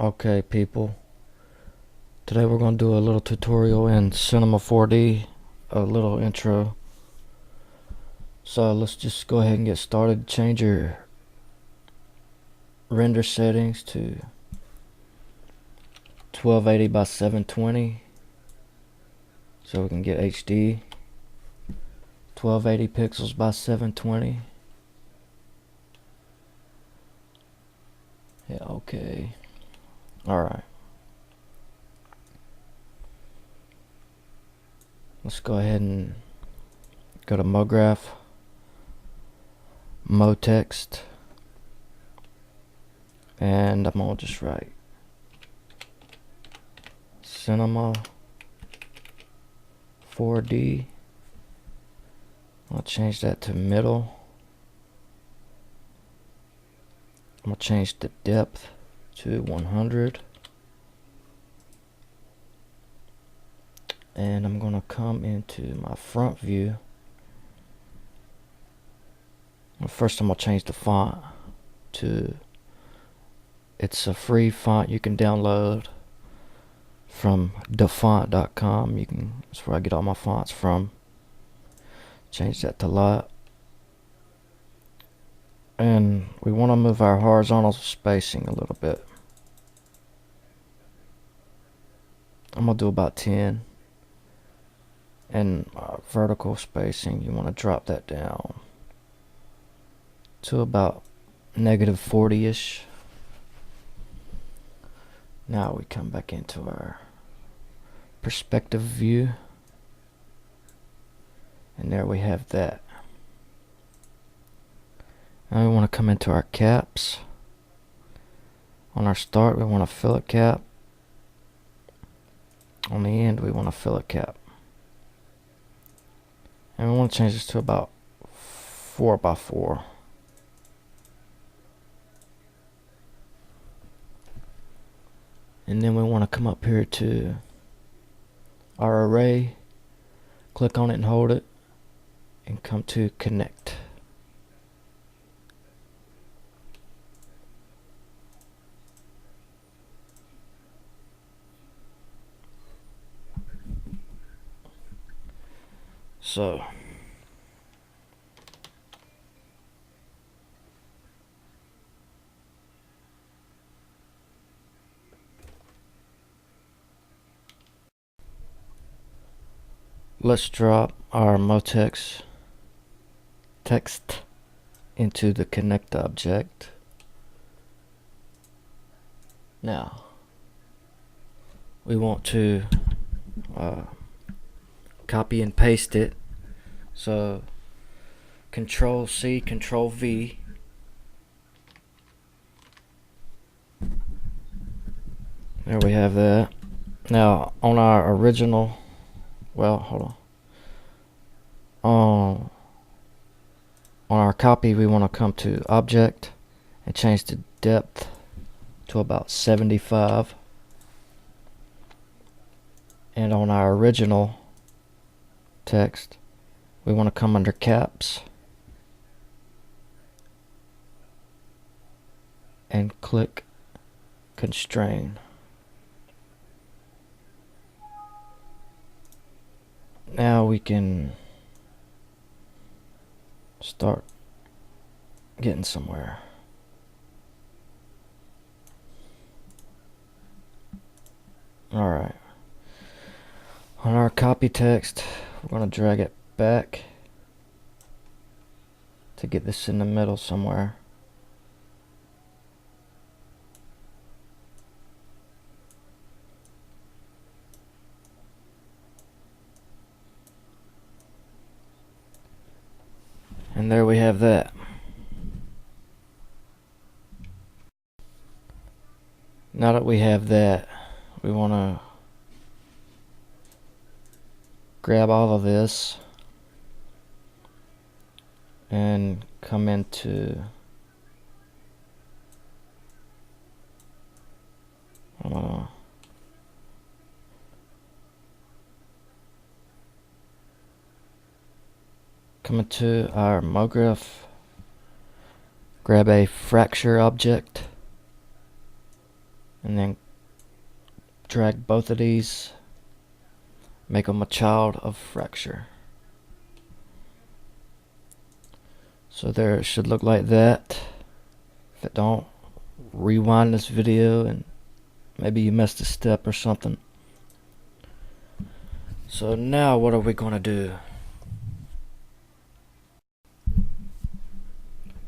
Okay, people. Today we're going to do a little tutorial in Cinema 4D, a little intro. So let's just go ahead and get started. Change your render settings to 1280 by 720 so we can get HD. 1280 pixels by 720. Yeah, okay. Alright. Let's go ahead and go to MoGraph, MoText, and I'm gonna just write Cinema 4D. I'll change that to middle. I'm gonna change the depth to 100. And I'm gonna come into my front view. Well, first I'm gonna change the font to, it's a free font you can download from dafont.com. That's where I get all my fonts from. Change that to light. And we want to move our horizontal spacing a little bit. I'm gonna do about 10. And vertical spacing, you want to drop that down to about -40-ish. Now we come back into our perspective view, and there we have that. Now we want to come into our caps. On our start we want a fillet cap. On the end we want a fillet cap. And we want to change this to about 4x4. And then we want to come up here to our array, click on it and hold it, and come to connect. So let's drop our MoText text into the connect object. Now we want to copy and paste it. So Control C, Control V. There we have that. Now on our original, well, hold on. On our copy we want to come to object and change the depth to about 75. And on our original text we want to come under caps and click constrain. Now we can start getting somewhere. Alright. On our copy text, we're going to drag it back to get this in the middle somewhere. And there we have that. Now that we have that, we want to grab all of this and come into come into our MoGraph, grab a fracture object, and then drag both of these, make them a child of fracture. So there, it should look like that. If it don't, rewind this video and maybe you missed a step or something. So now what are we going to do?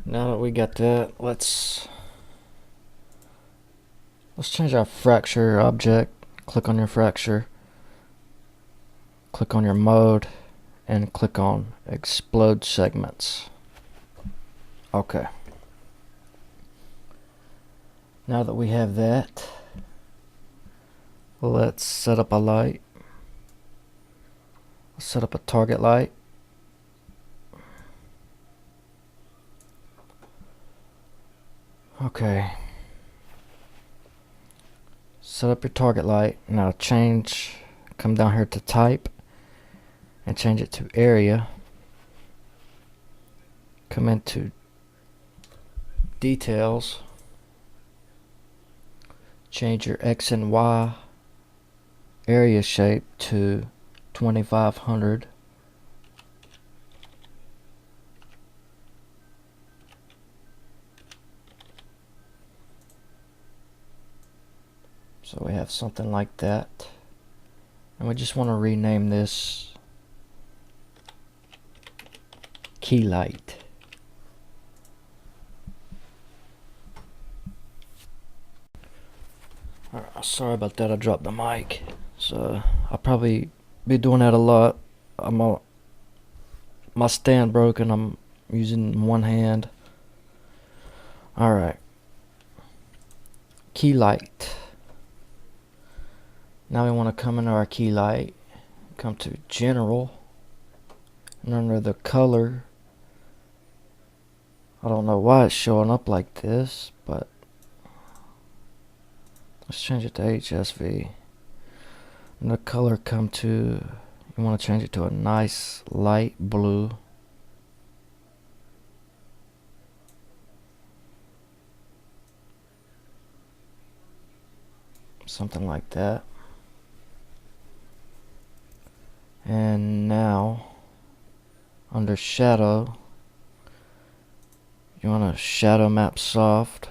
Now that we got that, let's change our fracture object. Click on your fracture, click on your mode, and click on explode segments. Okay. Now that we have that, let's set up a light. Let's set up a target light. Okay. Set up your target light. Now come down here to type and change it to area. Come into details. Change your X and Y area shape to 2500. So we have something like that. And we just want to rename this key light. Sorry about that, I dropped the mic. So I'll probably be doing that a lot. My stand broke and I'm using one hand. Alright. Key light. Now we want to come into our key light, come to general, and under the color, I don't know why it's showing up like this, but let's change it to HSV. And the color come to, you want to change it to a nice light blue. Something like that. And now, under shadow, you want to shadow map soft.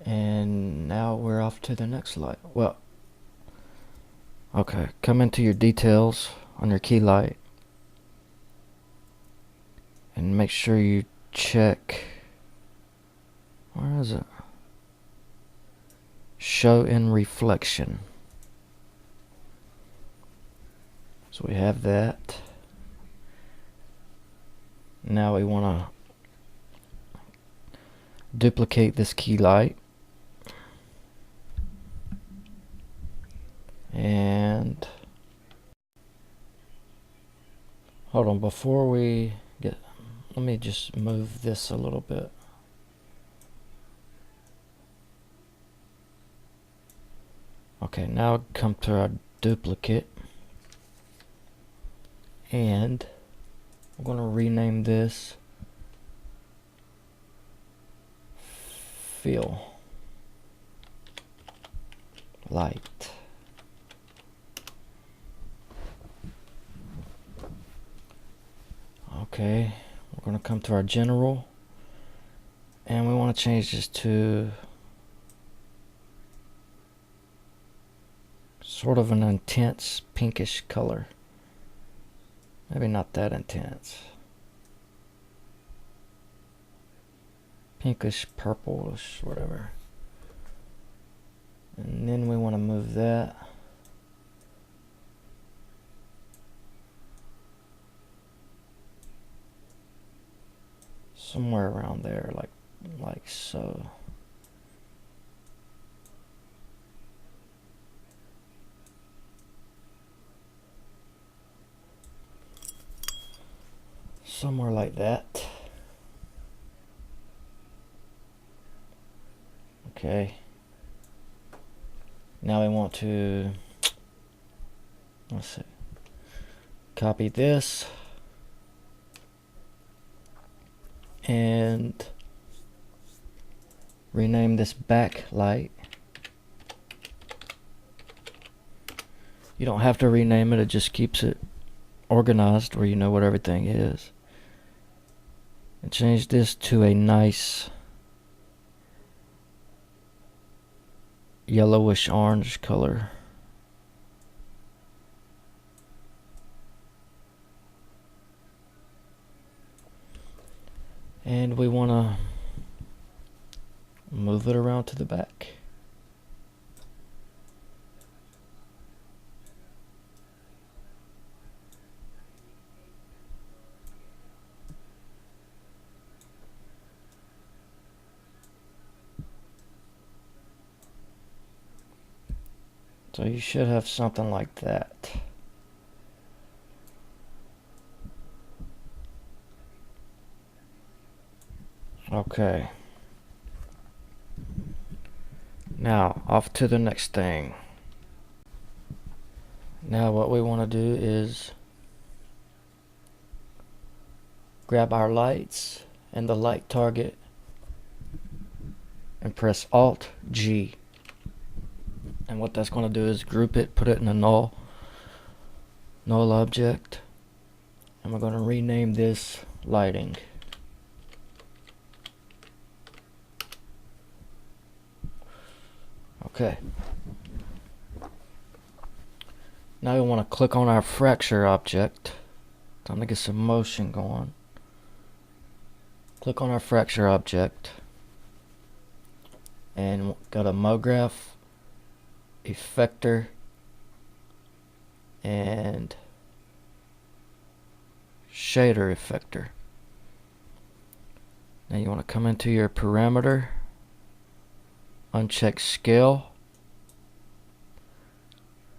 And now we're off to the next light. Well, okay, come into your details on your key light and make sure you check, where is it? Show in reflection. So we have that. Now we want to duplicate this key light. And hold on, before we get, let me just move this a little bit. Okay, now come to our duplicate, and I'm going to rename this fill light. Okay, we're going to come to our general, and we want to change this to sort of an intense pinkish color. Maybe not that intense. Pinkish, purplish, whatever. And then we want to move that somewhere around there, like so. Somewhere like that. Okay. Now we want to, let's see, copy this and rename this backlight. You don't have to rename it, it just keeps it organized where you know what everything is. And change this to a nice yellowish orange color. And we want to move it around to the back. So you should have something like that. Okay. Now, off to the next thing. Now what we want to do is grab our lights and the light target and press Alt G. And what that's going to do is group it, put it in a null object, and we're going to rename this lighting. Okay. Now we want to click on our fracture object. Time to get some motion going. Click on our fracture object and go to MoGraph, Effector, and Shader Effector. Now you want to come into your parameter, uncheck scale,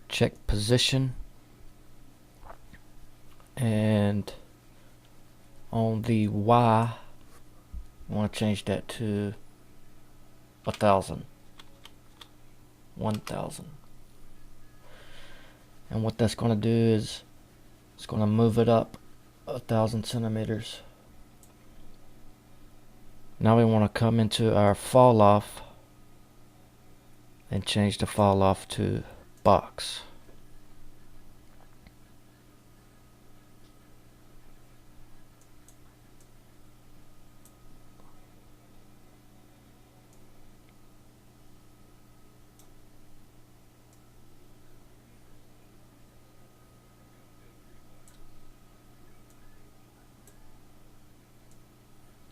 check position, and on the Y you want to change that to 1000. And what that's going to do is it's going to move it up 1000 centimeters. Now we want to come into our fall off and change the fall off to box.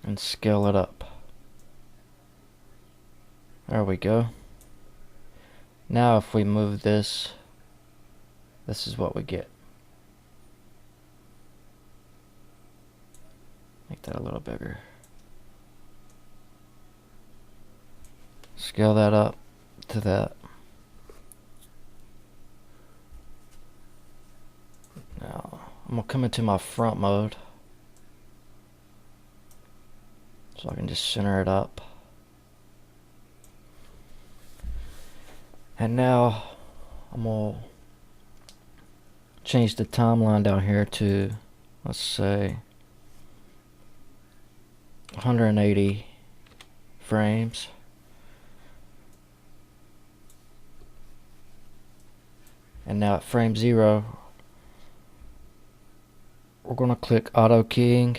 And scale it up. There we go. Now if we move this, this is what we get. Make that a little bigger. Scale that up to that. Now I'm gonna come into my front mode so I can just center it up. And now I'm gonna change the timeline down here to, let's say, 180 frames. And now at frame 0, we're going to click auto keying,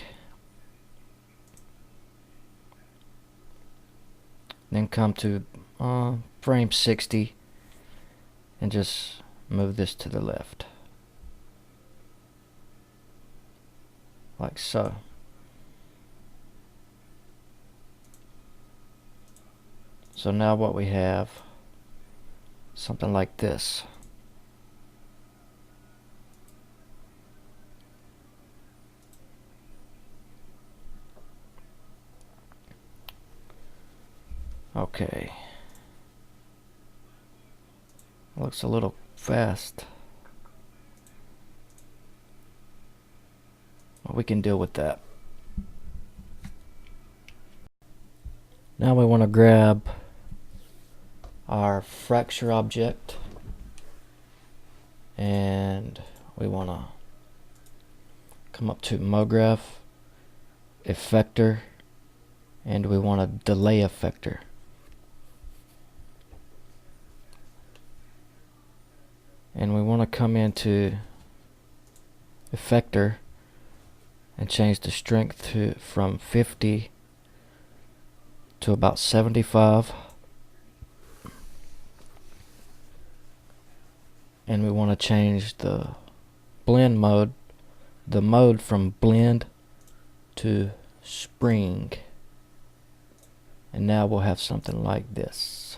then come to frame 60 and just move this to the left like so. So now what we have, something like this. Okay. Looks a little fast. Well, we can deal with that. Now we want to grab our fracture object and we want to come up to MoGraph, Effector, and we want a delay effector. and we want to come into effector and change the strength from 50 to about 75, and we want to change the blend mode, the mode from blend to spring, and now we'll have something like this.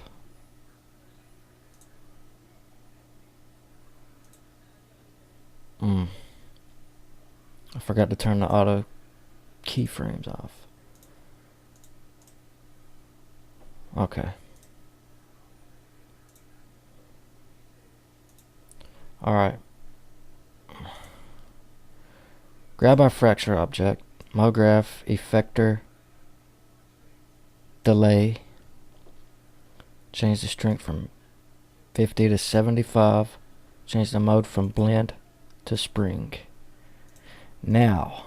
I forgot to turn the auto keyframes off. Okay. Alright. Grab our fracture object, MoGraph, effector, delay, change the strength from 50 to 75, change the mode from blend to spring. Now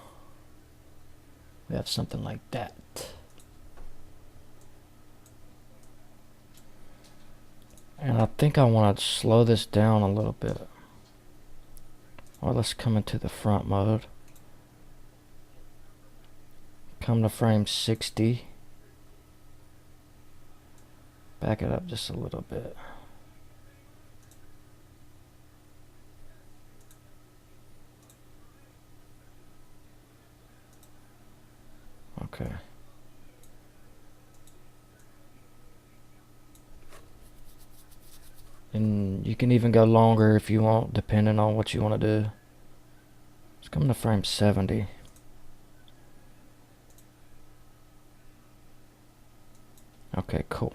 we have something like that. And I think I want to slow this down a little bit. Or let's come into the front mode. Come to frame 60. Back it up just a little bit. Okay. And you can even go longer if you want, depending on what you want to do. Let's come to frame 70. Okay, cool.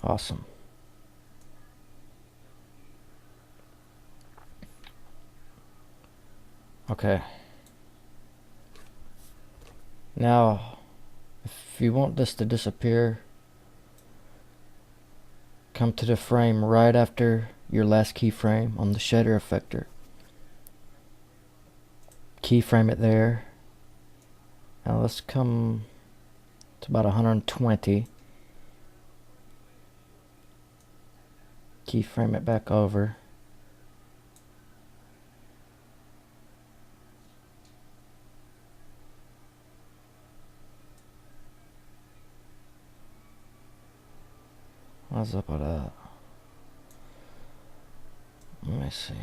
Awesome. Okay. Now, if you want this to disappear, come to the frame right after your last keyframe on the shader effector. Keyframe it there. Now let's come to about 120. Keyframe it back over. What's up with that? Let me see.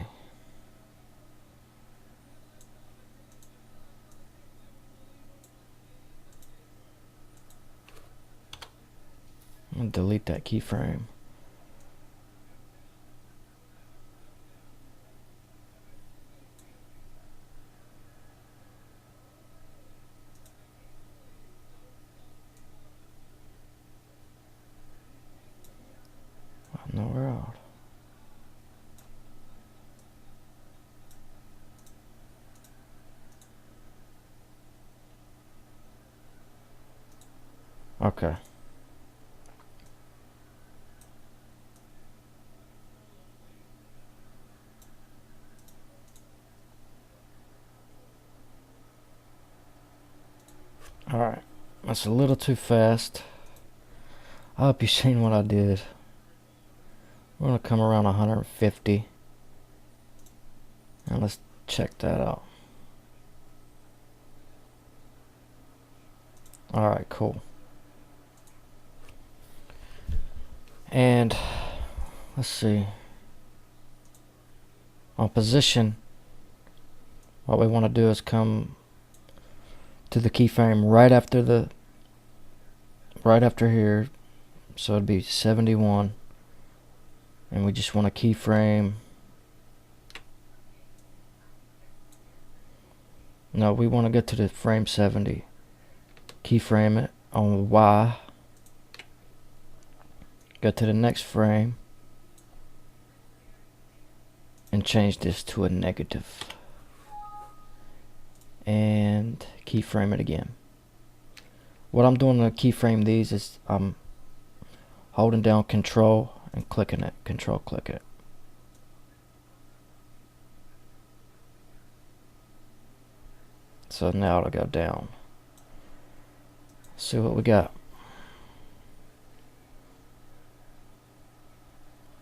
I'm gonna delete that keyframe. Nowhere out. Okay. Alright. That's a little too fast. I hope you've seen what I did. We're going to come around 150. And let's check that out. Alright, cool. And let's see. On position, what we want to do is come to the keyframe right after here. So it'd be 71. And we just want to keyframe. No, we want to go to the frame 70. Keyframe it on Y. Go to the next frame. And change this to a negative. And keyframe it again. What I'm doing to keyframe these is I'm holding down Control and clicking it. Control click it. So now it'll go down. See what we got.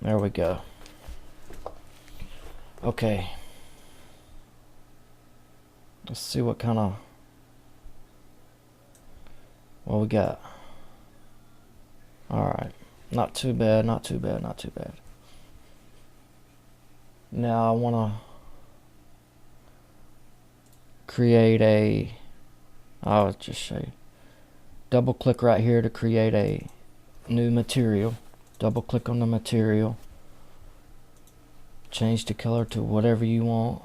There we go. Okay. Let's see what we got. Alright. Not too bad, not too bad, not too bad. Now I want to create I'll just show you. Double click right here to create a new material. Double click on the material. Change the color to whatever you want.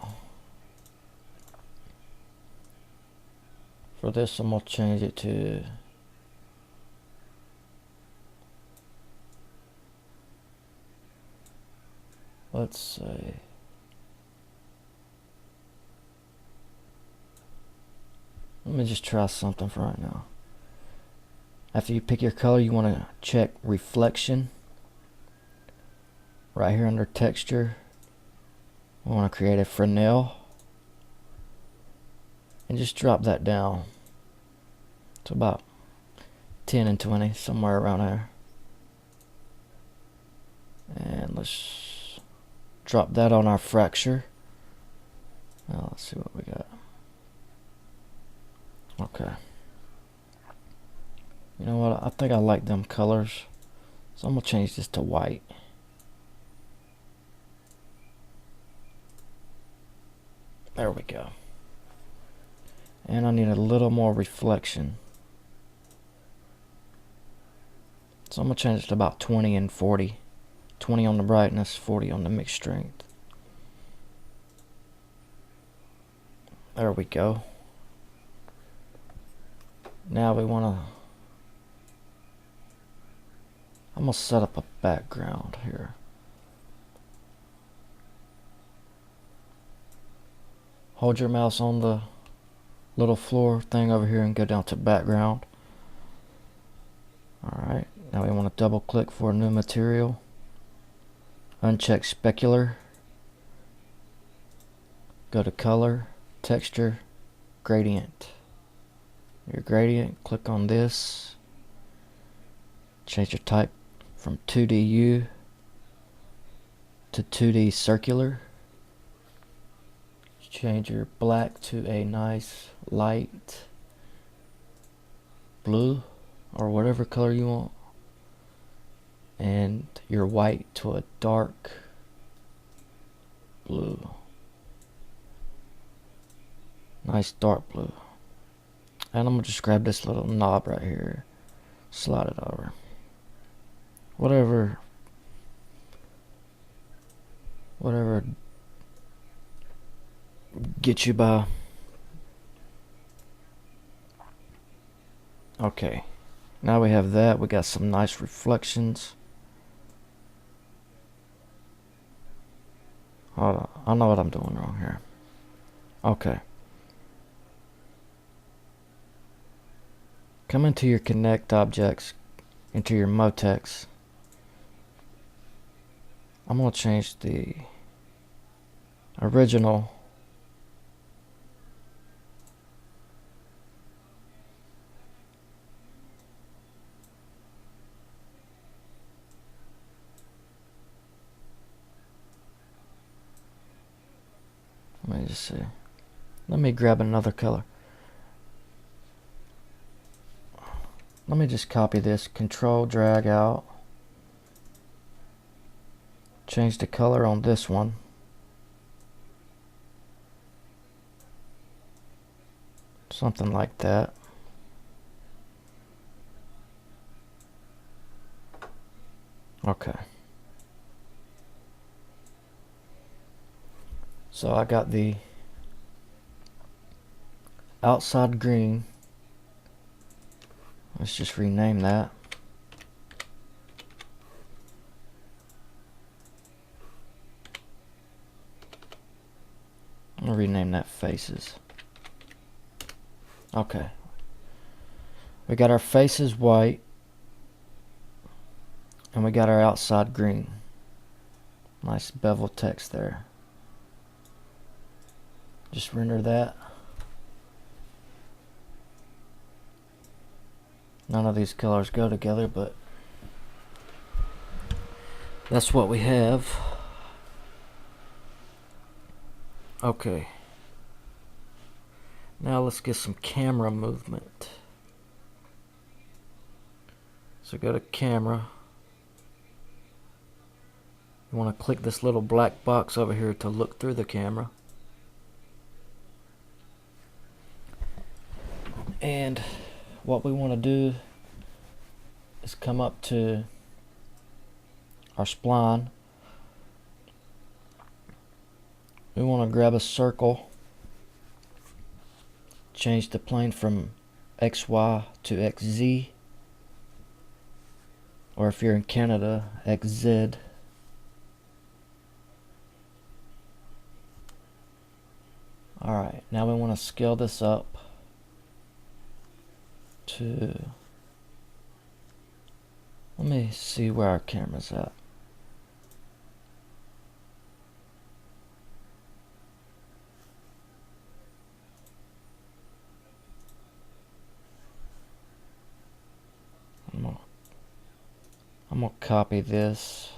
For this, I'm going to change it to let's say let me just try something for right now. After you pick your color, you want to check reflection. Right here under texture, we want to create a Fresnel. And just drop that down to about 10 and 20, somewhere around there. And let's drop that on our fracture. Now let's see what we got. Okay. You know what? I think I like them colors. So I'm going to change this to white. There we go. And I need a little more reflection. So I'm going to change it to about 20 and 40. 20 on the brightness, 40 on the mixed strength. There we go. Now we want to... I'm going to set up a background here. Hold your mouse on the little floor thing over here and go down to background. Alright, now we want to double click for a new material. Uncheck specular. Go to color, texture, gradient. Your gradient, click on this. Change your type from 2DU to 2D circular. Change your black to a nice light blue or whatever color you want, and your white to a dark blue, nice dark blue. And I'm gonna just grab this little knob right here, slide it over, whatever get you by. Okay, now we have that. We got some nice reflections. Hold on, I know what I'm doing wrong here. Okay, come into your connect objects, into your Motex. I'm going to change the original let me just see. Let me grab another color. Let me just copy this, control drag out, change the color on this one, something like that. Okay, so I got the outside green. Let's just rename that. I'm gonna rename that faces. Okay, we got our faces white and we got our outside green. Nice bevel text there. Just render that. None of these colors go together, but that's what we have. Okay. Now let's get some camera movement. So go to camera. You want to click this little black box over here to look through the camera. And what we want to do is come up to our spline. We want to grab a circle, change the plane from XY to XZ, or if you're in Canada, XZ. Alright, now we want to scale this up to, let me see where our camera's at. I'm gonna copy this.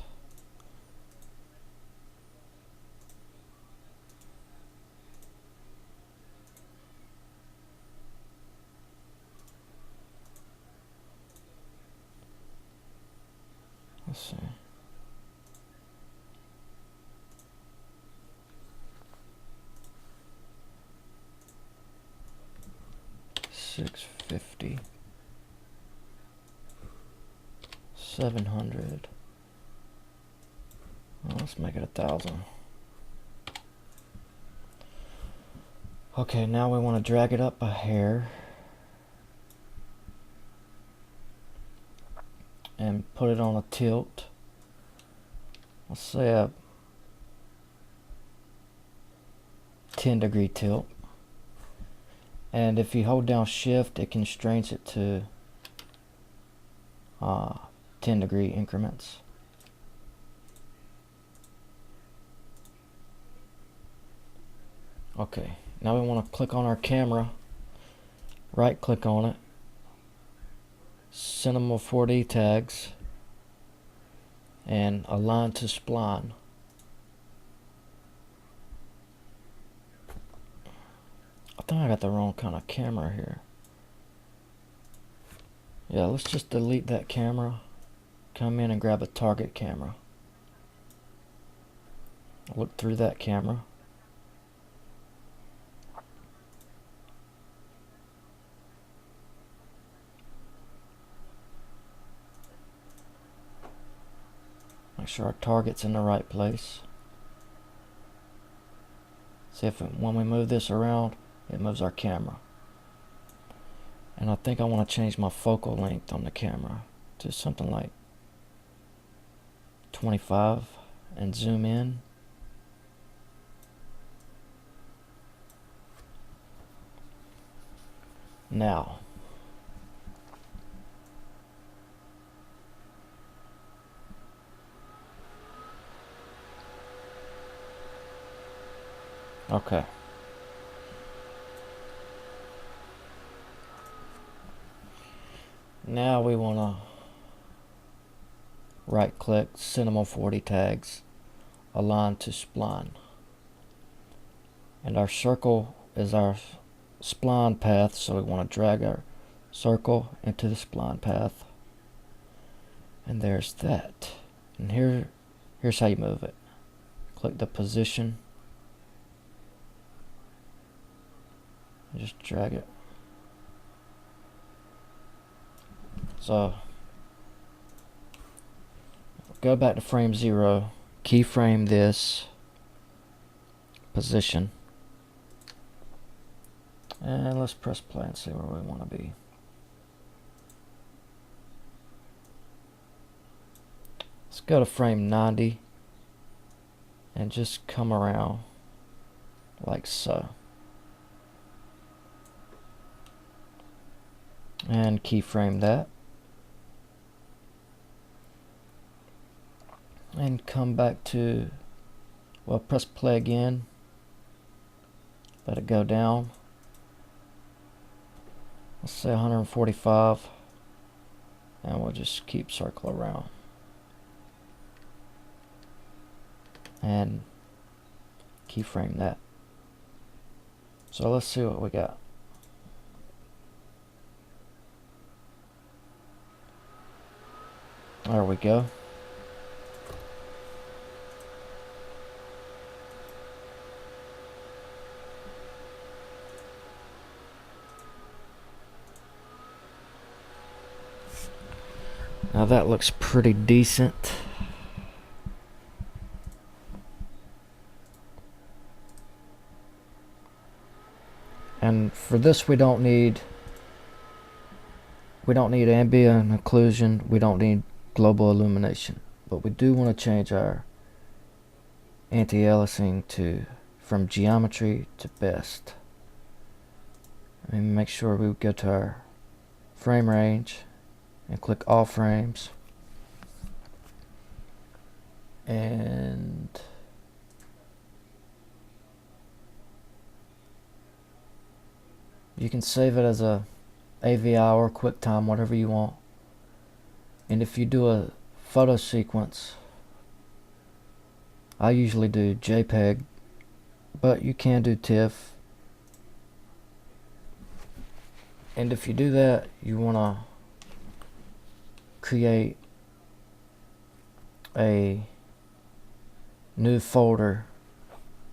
Let's see. $650. 700. Well, let's make it 1,000. Okay, now we want to drag it up a hair and put it on a tilt. Let's say a 10-degree tilt. And if you hold down shift, it constrains it to 10-degree increments. Okay, now we want to click on our camera, right click on it, C4D tags, and align to spline. I think I got the wrong kind of camera here. Yeah, let's just delete that camera. Come in and grab a target camera. Look through that camera. Make sure our target's in the right place. See if when we move this around, it moves our camera. And I think I want to change my focal length on the camera to something like 25 and zoom in. Now, okay. Now we want to right click, C4D tags, align to spline. And our circle is our spline path, so we want to drag our circle into the spline path. And there's that. And here's how you move it. Click the position. And just drag it. So go back to frame 0, keyframe this position, and let's press play and see where we want to be. Let's go to frame 90 and just come around like so. And keyframe that. And come back to, well, press play again. Let it go down. Let's say 145. And we'll just keep circle around. and keyframe that. So let's see what we got. There we go. Now that looks pretty decent. And for this we don't need ambient occlusion, we don't need global illumination, but we do want to change our anti-aliasing to from geometry to best. And make sure we go to our frame range and click all frames, and you can save it as a AVI or QuickTime, whatever you want. And if you do a photo sequence, I usually do JPEG, but you can do TIFF. And if you do that, you want to create a new folder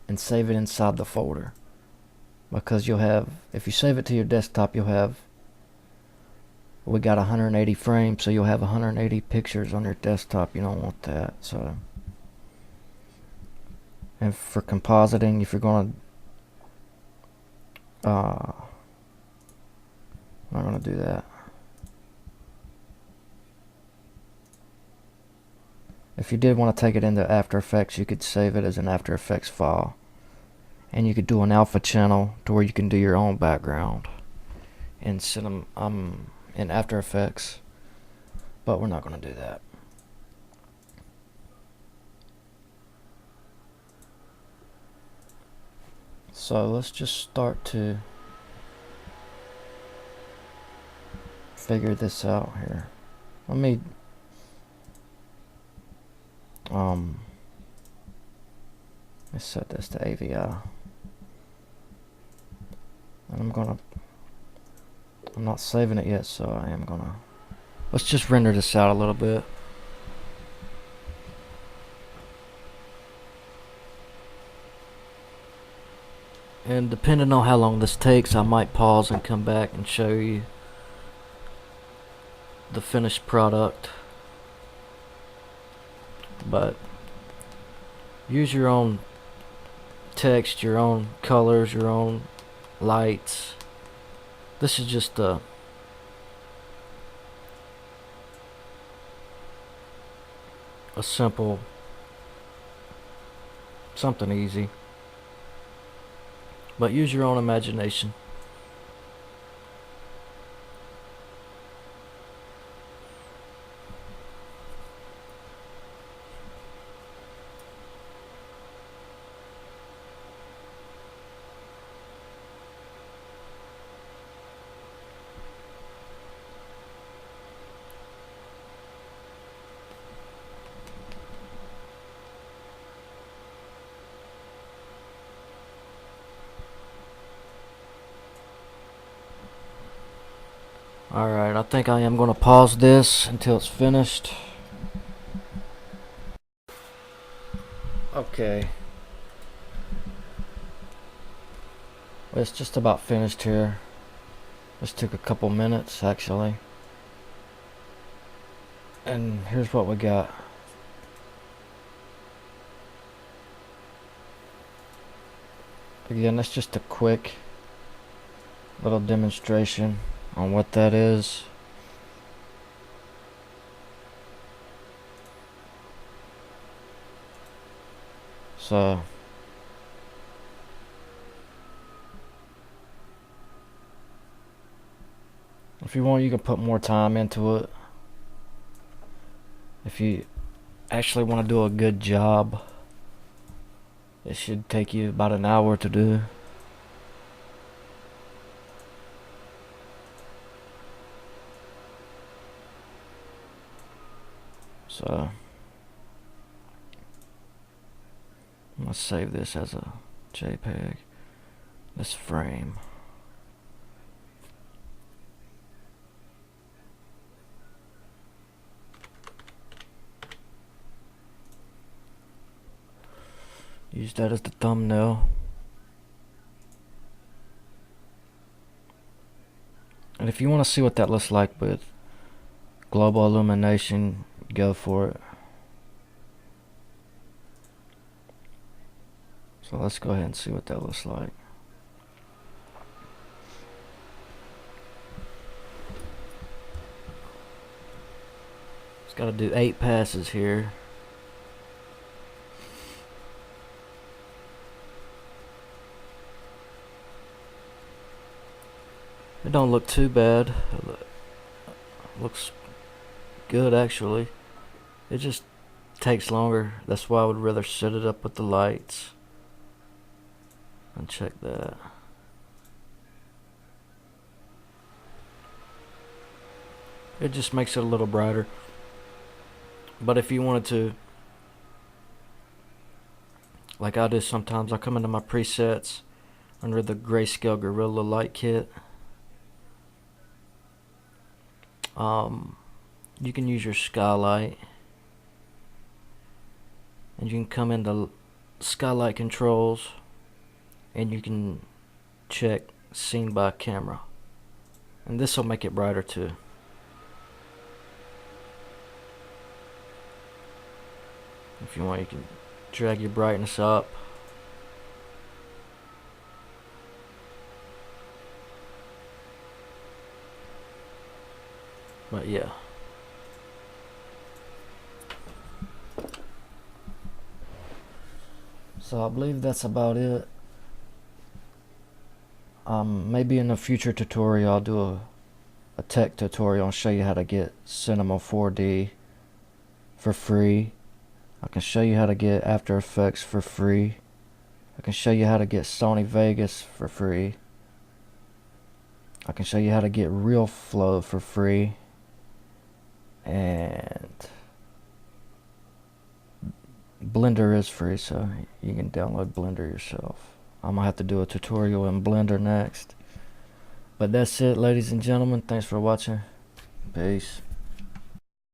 and save it inside the folder, because you'll have, if you save it to your desktop, you'll have, we got 180 frames, so you'll have 180 pictures on your desktop. You don't want that. So, and for compositing, if you're going to I'm not going to do that. If you did want to take it into After Effects, you could save it as an After Effects file, and you could do an alpha channel to where you can do your own background and send them in After Effects, but we're not going to do that. So let's just start to figure this out here. Let me let's set this to AVI, and I'm not saving it yet, so I am gonna, let's just render this out a little bit. And depending on how long this takes, I might pause and come back and show you the finished product. But use your own text, your own colors, your own lights. This is just a simple, something easy, but use your own imagination. Alright, I think I am going to pause this until it's finished. Okay. Well, it's just about finished here. This took a couple minutes, actually. And here's what we got. Again, that's just a quick little demonstration on what that is. So if you want, you can put more time into it. If you actually want to do a good job, it should take you about an hour to do. So I'm gonna save this as a JPEG. This frame. Use that as the thumbnail. And if you want to see what that looks like with global illumination, go for it. So let's go ahead and see what that looks like. It's got to do 8 passes here. It don't look too bad. It looks good actually. It just takes longer. That's why I would rather set it up with the lights. And check that. It just makes it a little brighter. But if you wanted to, like I do sometimes, I come into my presets under the Grayscale Gorilla Light Kit. You can use your skylight, and you can come into skylight controls, and you can check scene by camera, and this will make it brighter too. If you want, you can drag your brightness up. But yeah. So I believe that's about it. Maybe in a future tutorial I'll do a tech tutorial and show you how to get Cinema 4D for free. I can show you how to get After Effects for free. I can show you how to get Sony Vegas for free. I can show you how to get RealFlow for free. And Blender is free, so you can download Blender yourself. I'm gonna have to do a tutorial in Blender next. But that's it, ladies and gentlemen. Thanks for watching. Peace.